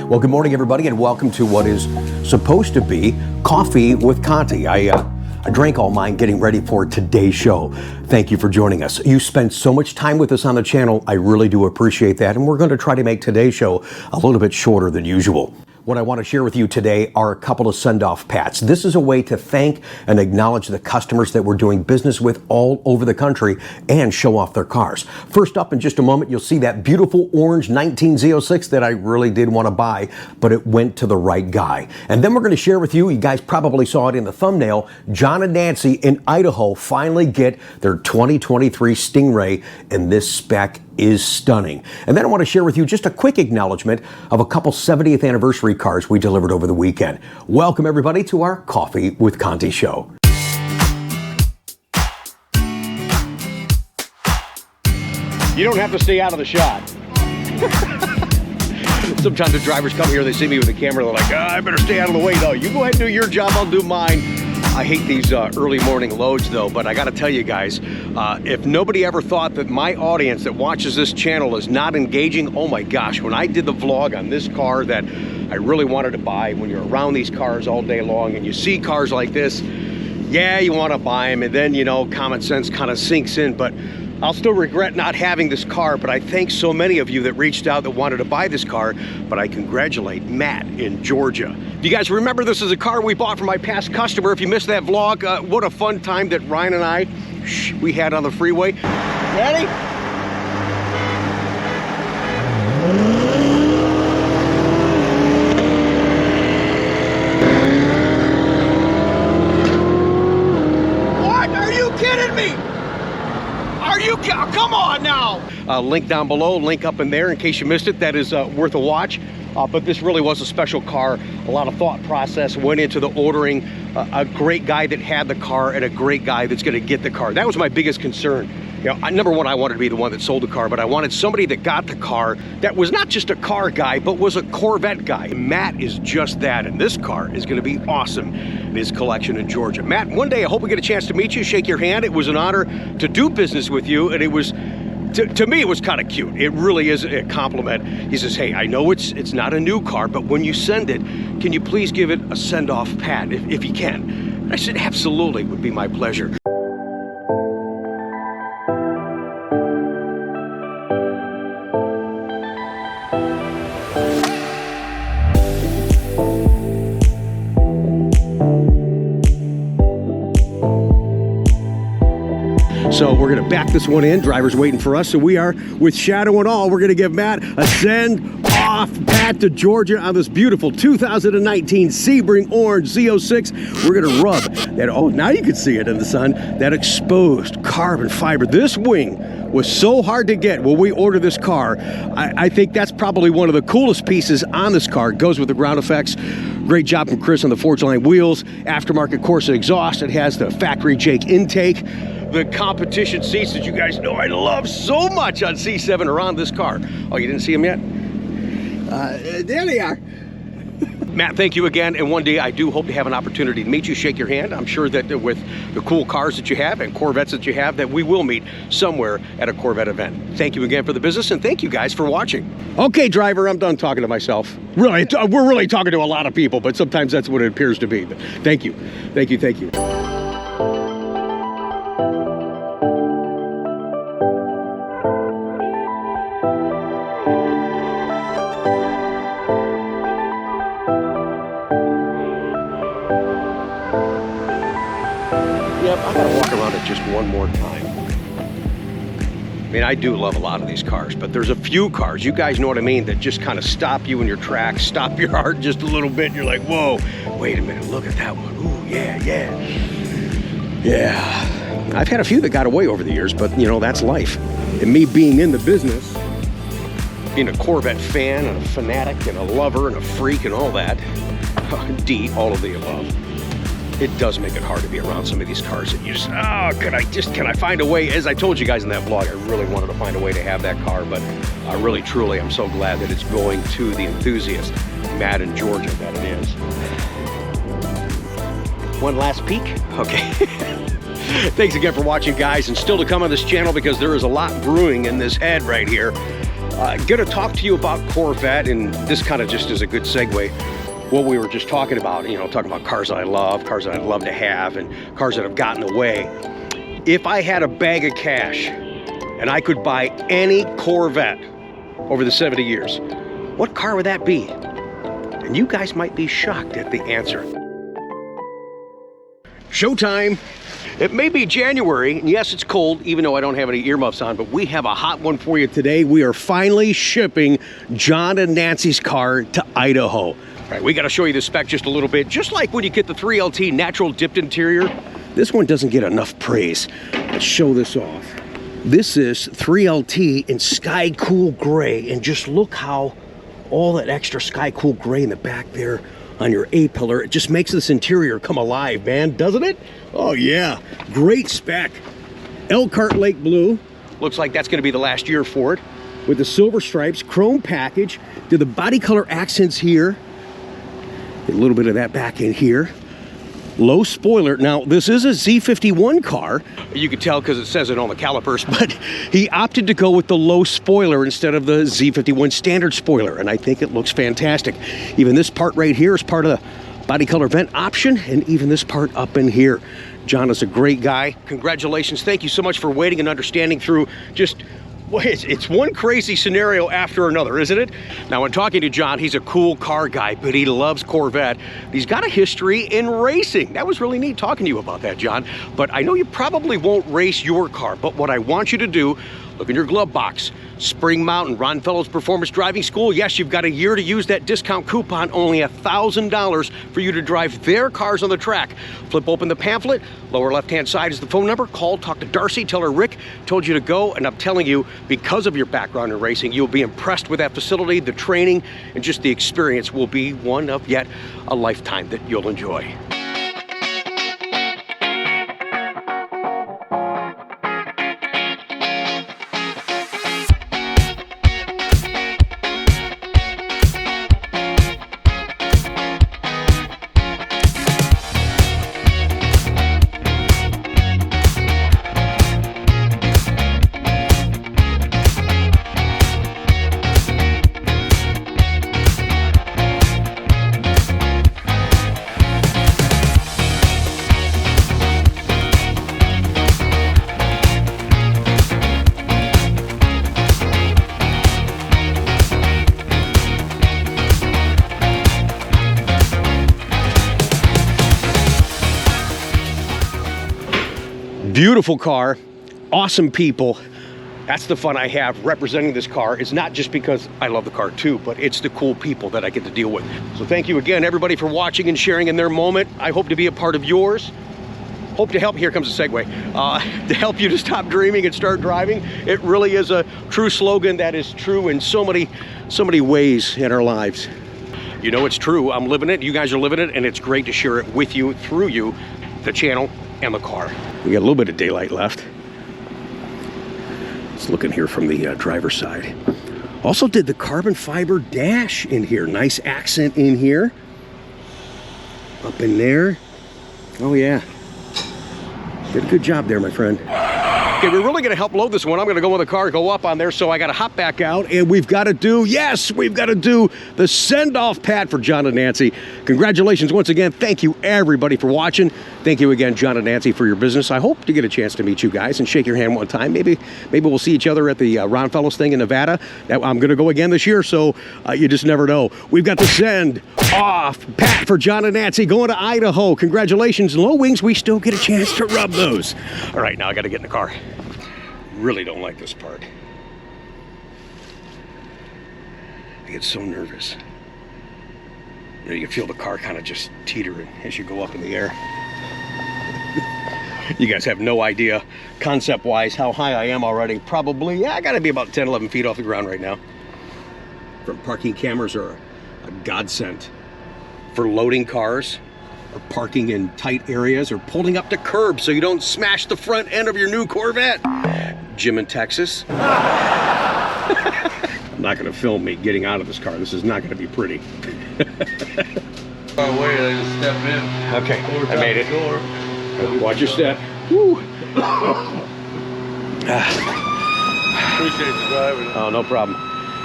Well, good morning, everybody, and welcome to what is supposed to be Coffee with Conti. I drank all mine getting ready for today's show. Thank you for joining us. You spend so much time with us on the channel. I really do appreciate that, and we're going to try to make today's show a little bit shorter than usual. What I want to share with you today are a couple of send-off pats. This is a way to thank and acknowledge the customers that we're doing business with all over the country and show off their cars. First up, in just a moment, you'll see that beautiful orange 19 Z06 that I really did want to buy, but it went to the right guy. And then we're going to share with you, you guys probably saw it in the thumbnail, John and Nancy in Idaho finally get their 2023 Stingray, and this spec is stunning. And then I want to share with you just a quick acknowledgement of a couple 70th anniversary cars we delivered over the weekend. Welcome everybody to our Coffee with Conti show. You don't have to stay out of the shot. Sometimes the drivers come here, they see me with the camera, they're like, I better stay out of the way. No, you go ahead and do your job, I'll do mine. I hate these early morning loads though, but I gotta tell you guys, if nobody ever thought that my audience that watches this channel is not engaging, oh my gosh, when I did the vlog on this car that I really wanted to buy, when you're around these cars all day long and you see cars like this, yeah, you wanna buy them, and then, you know, common sense kind of sinks in, but I'll still regret not having this car, but I thank so many of you that reached out that wanted to buy this car, but I congratulate Matt in Georgia. If you guys remember, this is a car we bought from my past customer. If you missed that vlog, what a fun time that Ryan and I, we had on the freeway. Ready? What? Are you kidding me? Come on now! Link down below, link up in there in case you missed it. That is worth a watch. But this really was a special car. A lot of thought process went into the ordering. A great guy that had the car and a great guy that's gonna get the car. That was my biggest concern. You know, number one, I wanted to be the one that sold the car, but I wanted somebody that got the car that was not just a car guy, but was a Corvette guy. Matt is just that, and this car is gonna be awesome in his collection in Georgia. Matt, one day I hope we get a chance to meet you, shake your hand. It was an honor to do business with you, and it was, to me, it was kind of cute. It really is a compliment. He says, hey, I know it's not a new car, but when you send it, can you please give it a send-off pat if you can? I said, absolutely, it would be my pleasure. So we're gonna back this one in. Driver's waiting for us. So we are, with shadow and all, we're gonna give Matt a send-off pat to Georgia on this beautiful 2019 Sebring Orange Z06. We're gonna rub that, oh, now you can see it in the sun, that exposed carbon fiber. This wing was so hard to get when we ordered this car. I think that's probably one of the coolest pieces on this car. It goes with the ground effects. Great job from Chris on the Forge Line wheels. Aftermarket Corsa exhaust. It has the factory Jake intake. The competition seats that you guys know I love so much on C7 are on this car. Oh, you didn't see them yet? There they are. Matt, thank you again, and one day I do hope to have an opportunity to meet you, shake your hand. I'm sure that with the cool cars that you have and Corvettes that you have, that we will meet somewhere at a Corvette event. Thank you again for the business, and thank you guys for watching. Okay, driver, I'm done talking to myself. Really, we're really talking to a lot of people, but sometimes that's what it appears to be. But thank you, thank you, thank you. Yep, I gotta walk around it just one more time. I mean, I do love a lot of these cars, but there's a few cars, you guys know what I mean, that just kind of stop you in your tracks, stop your heart just a little bit, and you're like, whoa, wait a minute, look at that one. Ooh, yeah, yeah. Yeah. I've had a few that got away over the years, but you know, that's life. And me being in the business, being a Corvette fan and a fanatic and a lover and a freak and all that, D, all of the above. It does make it hard to be around some of these cars that you just, oh, can I find a way? As I told you guys in that vlog, I really wanted to find a way to have that car, but really, truly, I'm so glad that it's going to the enthusiast, Matt in Georgia, that it is. One last peek? Okay. Thanks again for watching, guys, and still to come on this channel because there is a lot brewing in this head right here. Going to talk to you about Corvette, and this kind of just is a good segue. What we were just talking about, you know, talking about cars that I love, cars that I'd love to have, and cars that have gotten away. If I had a bag of cash and I could buy any Corvette over the 70 years, what car would that be? And you guys might be shocked at the answer. Showtime. It may be January, and yes, it's cold, even though I don't have any earmuffs on, but we have a hot one for you today. We are finally shipping John and Nancy's car to Idaho. All right, we got to show you the spec just a little bit. Just like when you get the 3LT natural dipped interior, this one doesn't get enough praise. Let's show this off. This is 3LT in Sky Cool Gray, and just look how all that extra Sky Cool Gray in the back there on your A-pillar, it just makes this interior come alive, man, doesn't it? Oh yeah, great spec. Elkhart Lake Blue, looks like that's gonna be the last year for it, with the silver stripes, chrome package, do the body color accents here, a little bit of that back in here. Low spoiler. Now, this is a Z51 car. You can tell because it says it on the calipers, but he opted to go with the low spoiler instead of the Z51 standard spoiler, and I think it looks fantastic. Even this part right here is part of the body color vent option, and even this part up in here. John is a great guy. Congratulations. Thank you so much for waiting and understanding through just, well, it's one crazy scenario after another, isn't it? Now, when talking to John, he's a cool car guy, but he loves Corvette. He's got a history in racing. That was really neat talking to you about that, John. But I know you probably won't race your car, but what I want you to do, look in your glove box. Spring Mountain, Ron Fellows Performance Driving School. Yes, you've got a year to use that discount coupon, only $1,000 for you to drive their cars on the track. Flip open the pamphlet, lower left-hand side is the phone number. Call, talk to Darcy, tell her Rick told you to go, and I'm telling you, because of your background in racing, you'll be impressed with that facility, the training, and just the experience will be one of yet a lifetime that you'll enjoy. Beautiful car, awesome people. That's the fun I have representing this car. It's not just because I love the car too, but it's the cool people that I get to deal with. So thank you again, everybody, for watching and sharing in their moment. I hope to be a part of yours. Hope to help, here comes a segue, to help you to stop dreaming and start driving. It really is a true slogan that is true in so many ways in our lives. You know it's true, I'm living it, you guys are living it, and it's great to share it with you, through you, the channel, and the car. We got a little bit of daylight left. Let's look in here from the driver's side. Also did the carbon fiber dash in here. Nice accent in here. Up in there. Oh yeah. Did a good job there, my friend. Okay, we're really gonna help load this one. I'm gonna go in the car, go up on there, so I gotta hop back out, and we've gotta do, yes, we've gotta do the send-off pad for John and Nancy. Congratulations once again. Thank you, everybody, for watching. Thank you again, John and Nancy, for your business. I hope to get a chance to meet you guys and shake your hand one time. Maybe we'll see each other at the Ron Fellows thing in Nevada. I'm gonna go again this year, so you just never know. We've got the send-off pad for John and Nancy going to Idaho. Congratulations. Low wings, we still get a chance to rub those. All right, now I gotta get in the car. Really don't like this part. I get so nervous. You know, you can feel the car kind of just teetering as you go up in the air. You guys have no idea, concept-wise, how high I am already. Probably, yeah, I gotta be about 10, 11 feet off the ground right now. Front parking cameras are a godsend for loading cars, or parking in tight areas, or pulling up to curbs so you don't smash the front end of your new Corvette. Jim in Texas. I'm not gonna film me getting out of this car. This is not gonna be pretty. Far away, I just step in. Okay, I made it. Watch your step. Woo. Appreciate you driving. Oh, no problem.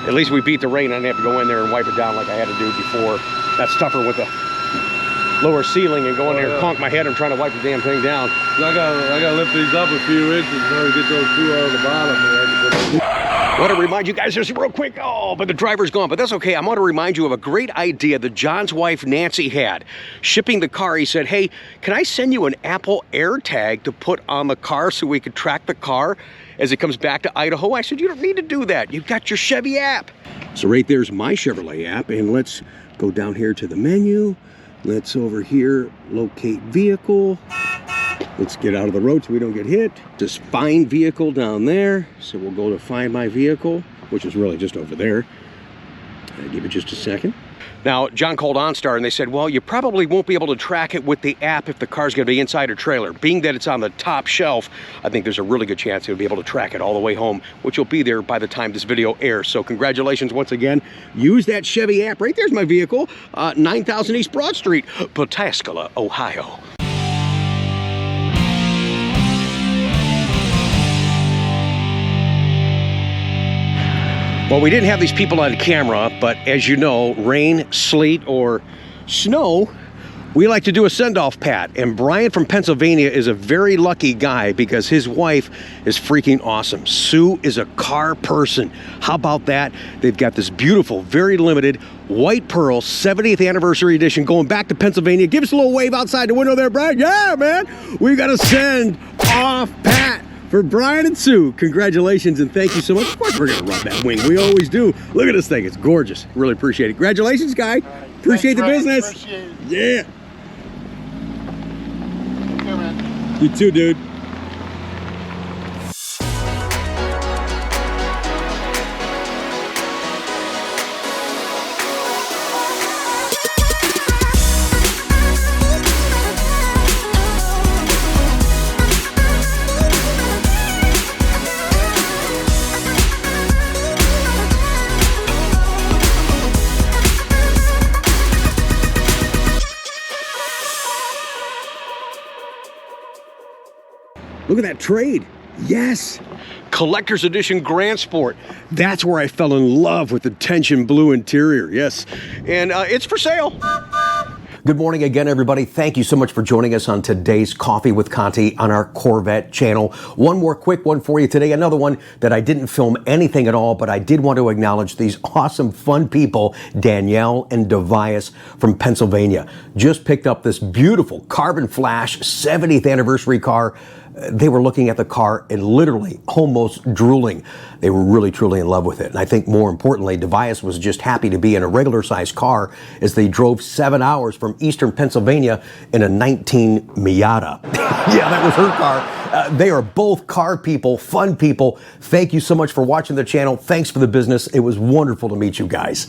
At least we beat the rain. I didn't have to go in there and wipe it down like I had to do before. That's tougher with the lower ceiling and go in there and conk my head. I'm trying to wipe the damn thing down. So I gotta lift these up a few inches in order to get those two out of the bottom. I want to remind you guys just real quick. Oh, but the driver's gone, but that's okay. I want to remind you of a great idea that John's wife Nancy had. Shipping the car, he said, hey, can I send you an Apple AirTag to put on the car so we could track the car as it comes back to Idaho? I said, you don't need to do that. You've got your Chevy app. So right there's my Chevrolet app, and let's go down here to the menu. Let's over here locate vehicle. Let's get out of the road so we don't get hit. Just find vehicle down there. So we'll go to find my vehicle, which is really just over there. I'll give it just a second. Now, John called OnStar and they said, well, you probably won't be able to track it with the app if the car's gonna be inside a trailer. Being that it's on the top shelf, I think there's a really good chance you'll be able to track it all the way home, which will be there by the time this video airs. So congratulations once again. Use that Chevy app. Right there's my vehicle, 9000 East Broad Street, Pataskala, Ohio. Well, we didn't have these people on camera, but as you know, rain, sleet, or snow, we like to do a send-off pat. And Brian from Pennsylvania is a very lucky guy because his wife is freaking awesome. Sue is a car person. How about that? They've got this beautiful, very limited White Pearl 70th anniversary edition going back to Pennsylvania. Give us a little wave outside the window there, Brian. Yeah, man. We got a send-off pat for Brian and Sue. Congratulations and thank you so much. Of course we're gonna rub that wing. We always do. Look at this thing. It's gorgeous. Really appreciate it. Congratulations, guy. Appreciate the business. Appreciate it. Yeah. Okay, man. You too, dude. Look at that trade. Yes. Collector's Edition Grand Sport. That's where I fell in love with the tension blue interior. Yes. And it's for sale. Good morning again, everybody. Thank you so much for joining us on today's Coffee with Conti on our Corvette channel. One more quick one for you today. Another one that I didn't film anything at all, but I did want to acknowledge these awesome, fun people, Danielle and Devias from Pennsylvania. Just picked up this beautiful carbon flash 70th anniversary car. They were looking at the car and literally almost drooling. They were really, truly in love with it. And I think more importantly, Devias was just happy to be in a regular sized car as they drove 7 hours from eastern Pennsylvania in a 19 Miata. Yeah, that was her car. They are both car people, fun people. Thank you so much for watching the channel. Thanks for the business. It was wonderful to meet you guys.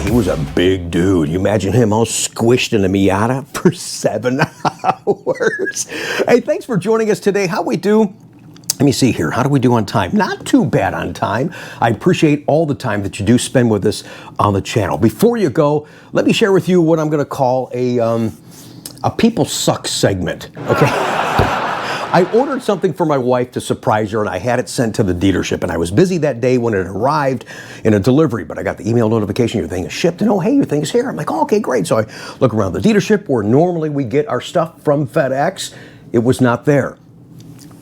He was a big dude. You imagine him all squished in a Miata for 7 hours. Hey, thanks for joining us today. How we do? Let me see here. How do we do on time? Not too bad on time. I appreciate all the time that you do spend with us on the channel. Before you go, let me share with you what I'm going to call a people suck segment. Okay. I ordered something for my wife to surprise her, and I had it sent to the dealership. And I was busy that day when it arrived in a delivery, but I got the email notification, your thing is shipped, and oh, hey, your thing is here. I'm like, oh, okay, great. So I look around the dealership where normally we get our stuff from FedEx. It was not there.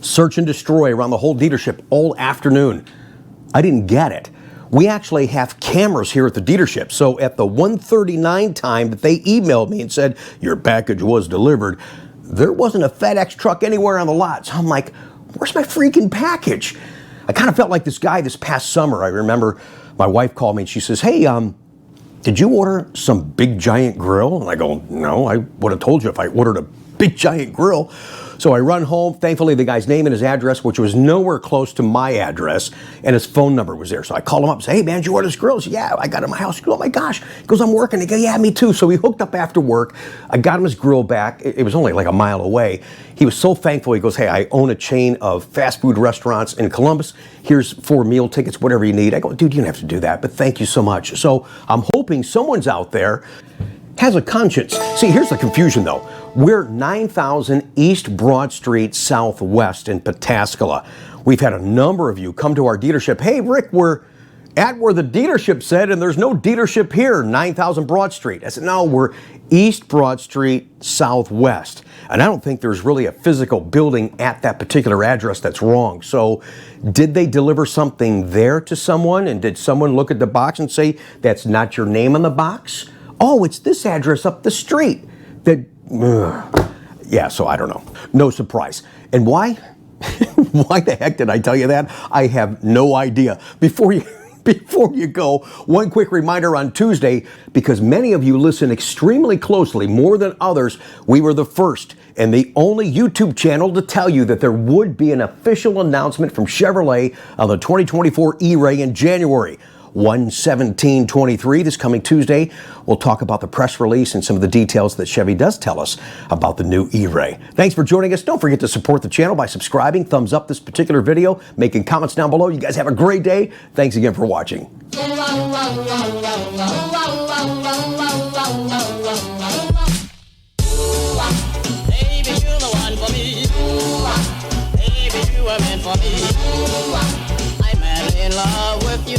Search and destroy around the whole dealership all afternoon. I didn't get it. We actually have cameras here at the dealership. So at the 1:39 time that they emailed me and said, your package was delivered, there wasn't a FedEx truck anywhere on the lot. So I'm like, where's my freaking package? I kind of felt like this guy this past summer. I remember my wife called me and she says, hey, did you order some big giant grill? And I go, no, I would have told you if I ordered a big giant grill. So I run home. Thankfully, the guy's name and his address, which was nowhere close to my address, and his phone number was there. So I called him up and said, hey, man, did you order this grill? He said, yeah, I got it in my house. Oh, my gosh. He goes, I'm working. He goes, yeah, me too. So we hooked up after work. I got him his grill back. It was only like a mile away. He was so thankful. He goes, hey, I own a chain of fast food restaurants in Columbus. Here's 4 meal tickets, whatever you need. I go, dude, you don't have to do that, but thank you so much. So I'm hoping someone's out there has a conscience. See, here's the confusion though. We're 9000 East Broad Street Southwest in Pataskala. We've had a number of you come to our dealership. Hey, Rick, we're at where the dealership said, and there's no dealership here, 9000 Broad Street. I said, no, we're East Broad Street Southwest. And I don't think there's really a physical building at that particular address that's wrong. So did they deliver something there to someone? And did someone look at the box and say, that's not your name on the box? Oh, it's this address up the street. Yeah, so I don't know. No surprise. And why? Why the heck did I tell you that? I have no idea. Before you go, one quick reminder on Tuesday, because many of you listen extremely closely, more than others, we were the first and the only YouTube channel to tell you that there would be an official announcement from Chevrolet on the 2024 E-Ray in January. 1/17/23, this coming Tuesday. We'll talk about the press release and some of the details that Chevy does tell us about the new E-Ray. Thanks for joining us. Don't forget to support the channel by subscribing, thumbs up this particular video, making comments down below. You guys have a great day. Thanks again for watching. Baby, you're the one for me. Baby, you were meant for me. I'm madly in love with you.